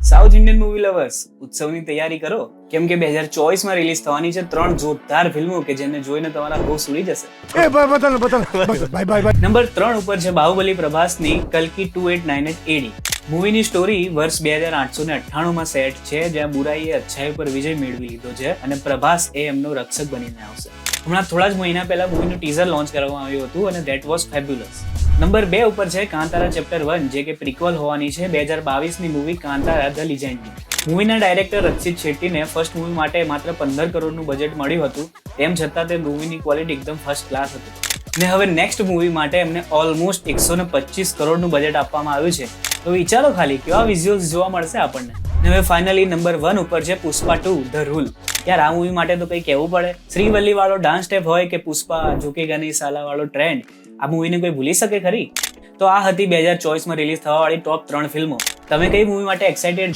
South Indian movie lovers ઉત્સવની તૈયારી કરો, કેમ કે 2024માં રિલીઝ થવાની છે 3 જોરદાર ફિલ્મો કે જેને જોઈને તમારા હોશ ઉડી જશે. નંબર 3 ઉપર છે બાહુબલી પ્રભાસની કલ્કી 2898 AD. મૂવીની સ્ટોરી વર્ષ 2898માં સેટ છે, જ્યાં બુરાઈએ અચ્છાઈ પર વિજય મેળવી લીધો છે અને પ્રભાસ એ એમનો રક્ષક બનીને આવશે. હમણાં થોડા જ મહિના પહેલા મૂવીનું ટીઝર લોન્ચ કરવામાં આવ્યું હતું અને ધેટ વોઝ ફેબ્યુલસ. નંબર 2 ઉપર છે કાંતારા ચેપ્ટર 1, જે કે પ્રિક્વલ હોવાની છે 2022ની મૂવી કાંતારા ધ લિજેન્ડની. મૂવીના ડાયરેક્ટર રક્ષિત શેટ્ટીને ફર્સ્ટ મૂવી માટે માત્ર 15 કરોડનું બજેટ મળ્યું હતું, તેમ છતાં તે મૂવીની ક્વોલિટી એકદમ ફર્સ્ટ ક્લાસ હતી. ને હવે નેક્સ્ટ મૂવી માટે એમને ઓલમોસ્ટ 125 કરોડનું બજેટ આપવામાં આવ્યું છે. તો વિચારો ખાલી કેવા વિઝ્યુઅલ્સ જોવા મળશે આપણને. ને હવે ફાઇનલી નંબર 1 ઉપર છે પુષ્પા 2 ધ રૂલ. યાર આ મૂવી માટે તો કંઈ કહેવું પડે. શ્રીવલ્લી વાળો ડાન્સ સ્ટેપ હોય કે પુષ્પા ઝુકેગા નહીં સાલા વાળો ટ્રેન્ડ, આ મૂવીને કોઈ ભૂલી શકે ખરી? તો આ હતી 2024માં રિલીઝ થવાવાળી ટોપ 3 ફિલ્મો. તમે કઈ મૂવી માટે એક્સાઇટેડ